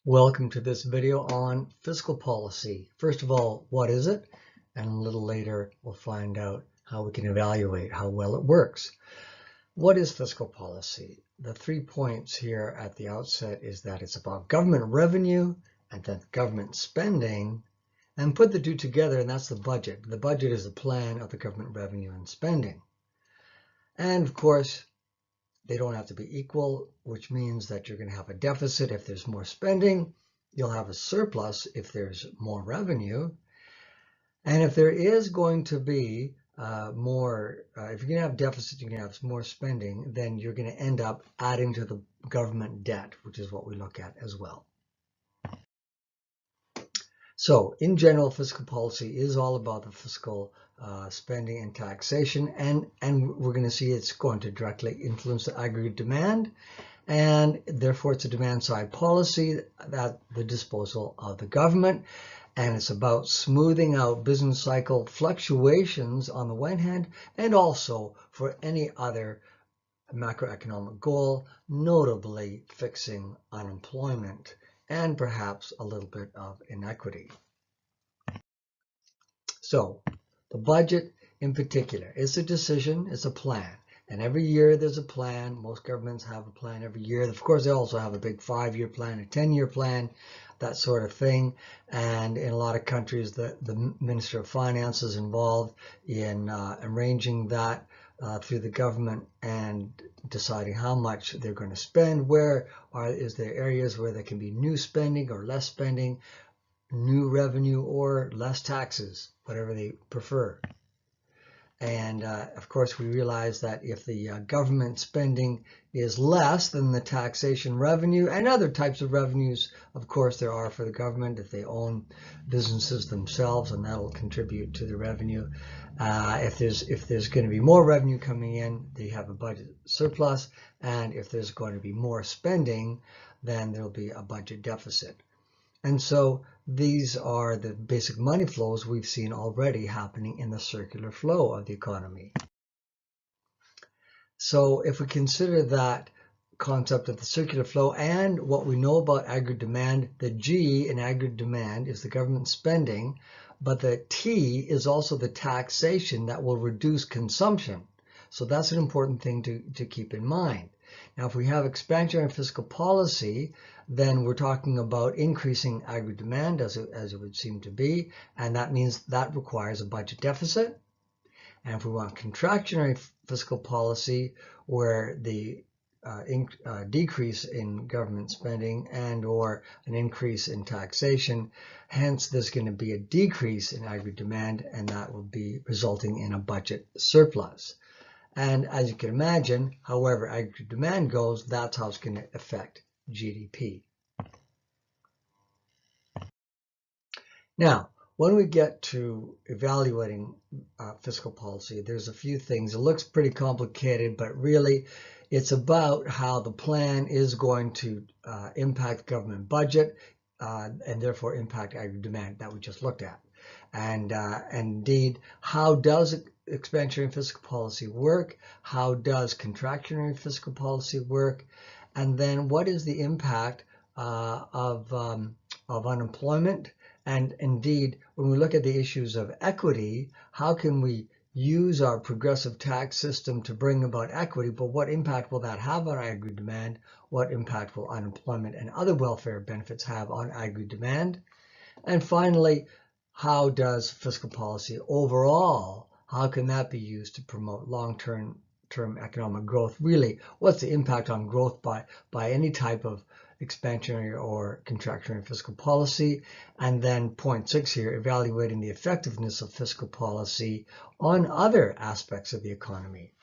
Welcome to this video on fiscal policy. First of all, what is it? And a little later, we'll find out how we can evaluate how well it works. What is fiscal policy? The 3 points here at the outset is that it's about government revenue and then government spending, and put the two together, and that's the budget. The budget is a plan of the government revenue and spending. And of course, they don't have to be equal, which means that you're going to have a deficit if there's more spending. You'll have a surplus if there's more revenue. And if there is going to be if you're going to have deficit, you're going to have more spending, then you're going to end up adding to the government debt, which is what we look at as well. So in general, fiscal policy is all about the fiscal spending and taxation, and we're going to see it's going to directly influence the aggregate demand, and therefore it's a demand side policy at the disposal of the government, and it's about smoothing out business cycle fluctuations on the one hand, and also for any other macroeconomic goal, notably fixing unemployment and perhaps a little bit of inequity. So the budget in particular is a decision, it's a plan. And every year there's a plan. Most governments have a plan every year. Of course, they also have a big 5-year plan, a 10-year plan, that sort of thing. And in a lot of countries, the Minister of Finance is involved in arranging that through the government and deciding how much they're going to spend. Is there areas where there can be new spending or less spending, new revenue or less taxes, whatever they prefer. And of course, we realize that if the government spending is less than the taxation revenue and other types of revenues, of course, there are for the government if they own businesses themselves, and that'll contribute to the revenue. If there's going to be more revenue coming in, they have a budget surplus, and if there's going to be more spending, then there'll be a budget deficit. And so these are the basic money flows we've seen already happening in the circular flow of the economy. So if we consider that concept of the circular flow and what we know about aggregate demand, the G in aggregate demand is the government spending, but the T is also the taxation that will reduce consumption. So that's an important thing to keep in mind. Now, if we have expansionary fiscal policy, then we're talking about increasing aggregate demand as it would seem to be, and that means that requires a budget deficit. And if we want contractionary fiscal policy, where the decrease in government spending and or an increase in taxation, hence there's going to be a decrease in aggregate demand, and that will be resulting in a budget surplus. And as you can imagine, however aggregate demand goes, that's how it's going to affect GDP. Now, when we get to evaluating fiscal policy, there's a few things. It looks pretty complicated, but really it's about how the plan is going to impact government budget and therefore impact aggregate demand that we just looked at. And indeed, how does expansionary fiscal policy work? How does contractionary fiscal policy work? And then what is the impact of unemployment? And indeed, when we look at the issues of equity, how can we use our progressive tax system to bring about equity? But what impact will that have on aggregate demand? What impact will unemployment and other welfare benefits have on aggregate demand? And finally, how does fiscal policy overall, how can that be used to promote long-term economic growth? Really, what's the impact on growth by any type of expansionary or contractionary fiscal policy? And then point 6 here, evaluating the effectiveness of fiscal policy on other aspects of the economy.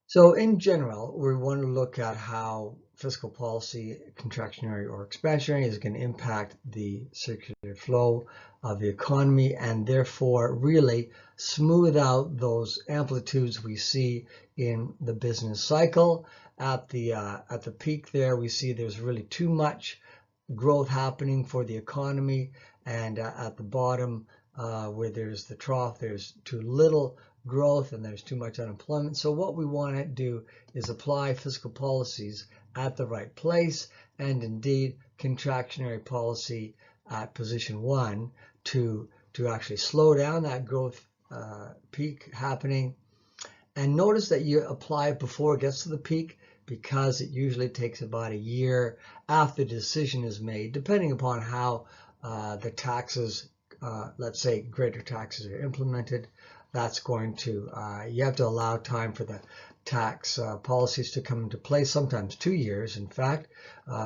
So in general, we want to look at how fiscal policy, contractionary or expansionary, is going to impact the circular flow of the economy, and therefore really smooth out those amplitudes we see in the business cycle. At the peak there, we see there's really too much growth happening for the economy, and at the bottom where there's the trough, there's too little growth and there's too much unemployment. So what we want to do is apply fiscal policies at the right place, and indeed contractionary policy at position 1 to actually slow down that growth peak happening. And notice that you apply it before it gets to the peak, because it usually takes about a year after the decision is made, depending upon how the taxes, let's say greater taxes are implemented. That's going to, you have to allow time for the tax policies to come into place, sometimes 2 years, in fact,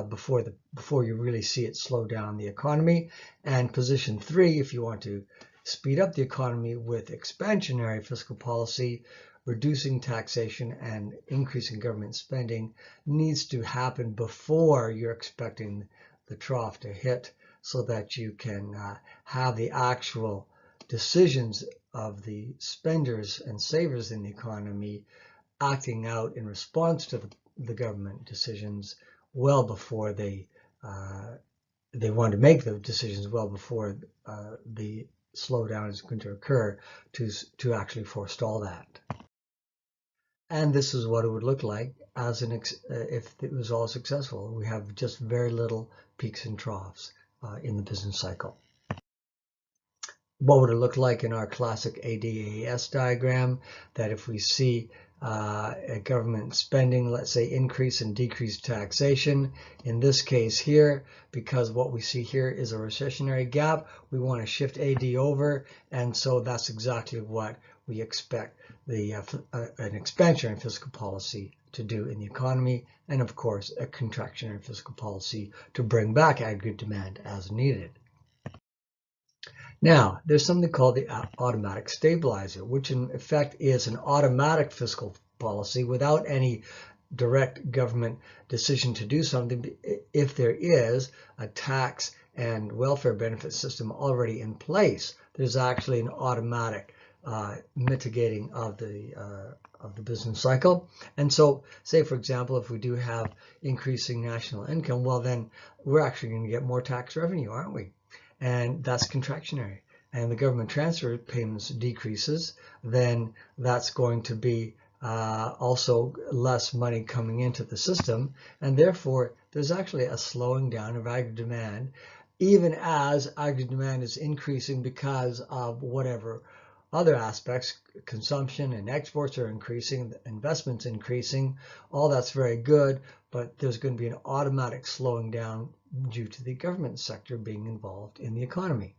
before you really see it slow down the economy. And position 3, if you want to speed up the economy with expansionary fiscal policy, reducing taxation and increasing government spending, needs to happen before you're expecting the trough to hit, so that you can have the actual decisions of the spenders and savers in the economy acting out in response to the government decisions well before they want to make the decisions, well before the slowdown is going to occur, to actually forestall that. And this is what it would look like as if it was all successful. We have just very little peaks and troughs in the business cycle. What would it look like in our classic ADAS diagram? That if we see a government spending, let's say, increase and decrease taxation, in this case here, because what we see here is a recessionary gap, we want to shift AD over, and so that's exactly what we expect an expansionary fiscal policy to do in the economy, and of course a contractionary fiscal policy to bring back aggregate demand as needed. Now, there's something called the automatic stabilizer, which in effect is an automatic fiscal policy without any direct government decision to do something. If there is a tax and welfare benefit system already in place, there's actually an automatic mitigating of the business cycle. And so, say for example, if we do have increasing national income, well then we're actually going to get more tax revenue, aren't we? And that's contractionary. And the government transfer payments decreases, then that's going to be also less money coming into the system, and therefore there's actually a slowing down of aggregate demand, even as aggregate demand is increasing because of whatever other aspects, consumption and exports are increasing, investments increasing, all that's very good, but there's going to be an automatic slowing down due to the government sector being involved in the economy.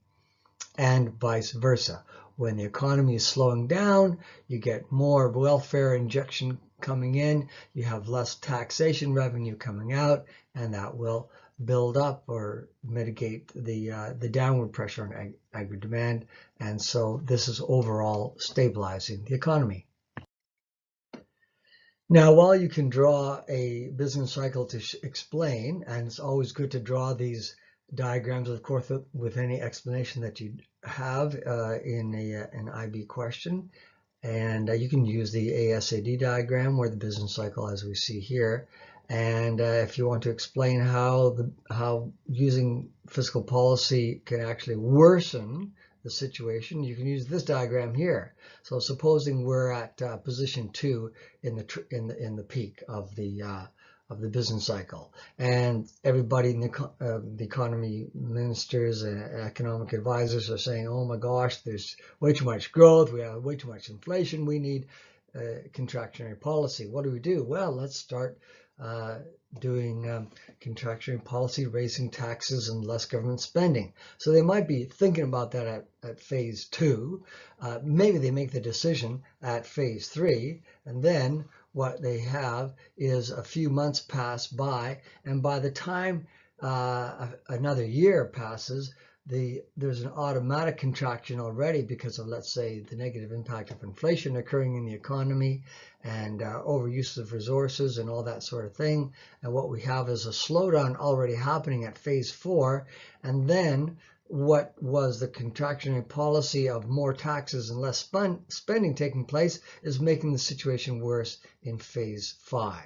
And vice versa. When the economy is slowing down, you get more welfare injection coming in, you have less taxation revenue coming out, and that will build up or mitigate the downward pressure on aggregate demand. And so this is overall stabilizing the economy. Now, while you can draw a business cycle to explain, and it's always good to draw these diagrams, of course, with any explanation that you have in an IB question, and you can use the ASAD diagram or the business cycle as we see here. And if you want to explain how using fiscal policy can actually worsen the situation, you can use this diagram here. So supposing we're at position 2 in the peak of the business cycle, and everybody in the economy, ministers and economic advisors, are saying, oh my gosh, there's way too much growth, we have way too much inflation, we need contractionary policy. What do? Well, let's start doing contractionary policy, raising taxes and less government spending. So they might be thinking about that at phase 2. Maybe they make the decision at phase 3, and then what they have is a few months pass by, and by the time another year passes, there's an automatic contraction already because of, let's say, the negative impact of inflation occurring in the economy and overuse of resources and all that sort of thing. And what we have is a slowdown already happening at phase 4, and then what was the contractionary policy of more taxes and less spending taking place is making the situation worse in phase 5.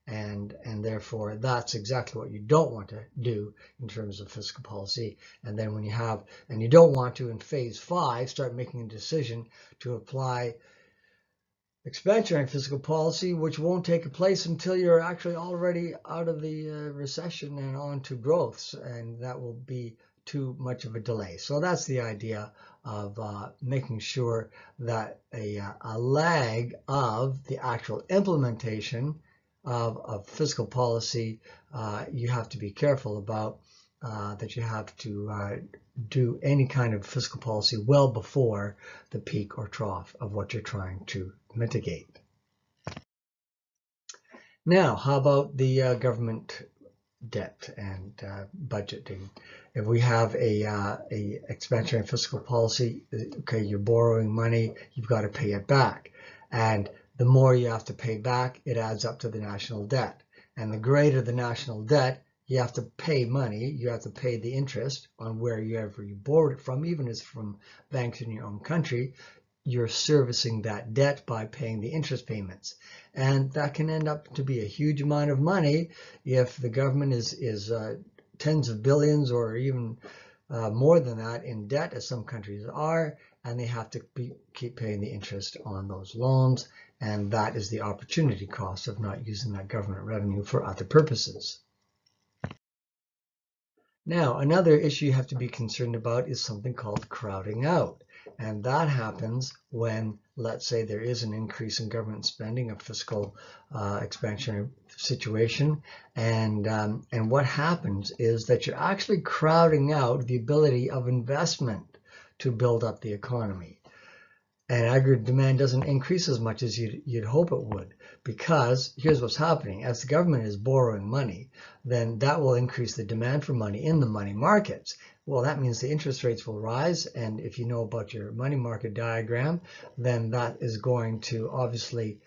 And therefore, that's exactly what you don't want to do in terms of fiscal policy. And then when you don't want to, in phase 5, start making a decision to apply expansionary fiscal policy, which won't take place until you're actually already out of the recession and on to growth, and that will be too much of a delay. So that's the idea of making sure that a lag of the actual implementation of fiscal policy, you have to be careful about, that you have to do any kind of fiscal policy well before the peak or trough of what you're trying to mitigate. Now, how about the government debt and budgeting? If we have a expansionary fiscal policy, okay, you're borrowing money, you've got to pay it back, and the more you have to pay back, it adds up to the national debt, and the greater the national debt, you have to pay money, you have to pay the interest on wherever you borrowed it from, even if it's from banks in your own country. You're servicing that debt by paying the interest payments. And that can end up to be a huge amount of money if the government is tens of billions or even more than that in debt, as some countries are, and they have to keep paying the interest on those loans. And that is the opportunity cost of not using that government revenue for other purposes. Now, another issue you have to be concerned about is something called crowding out. And that happens when, let's say, there is an increase in government spending, a fiscal expansionary situation. And what happens is that you're actually crowding out the ability of investment to build up the economy. And aggregate demand doesn't increase as much as you'd hope it would, because here's what's happening. As the government is borrowing money, then that will increase the demand for money in the money markets. Well, that means the interest rates will rise, and if you know about your money market diagram, then that is going to obviously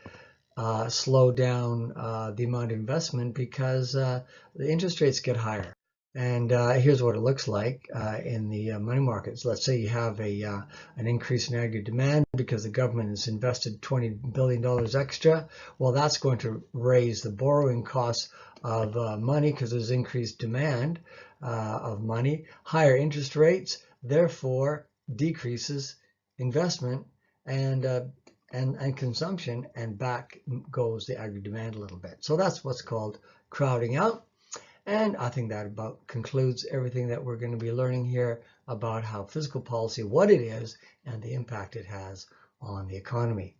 slow down the amount of investment, because the interest rates get higher. And here's what it looks like in the money markets. Let's say you have an increase in aggregate demand because the government has invested $20 billion extra. Well, that's going to raise the borrowing costs of money because there's increased demand of money. Higher interest rates, therefore, decreases investment and consumption, and back goes the aggregate demand a little bit. So that's what's called crowding out. And I think that about concludes everything that we're going to be learning here about how fiscal policy, what it is, and the impact it has on the economy.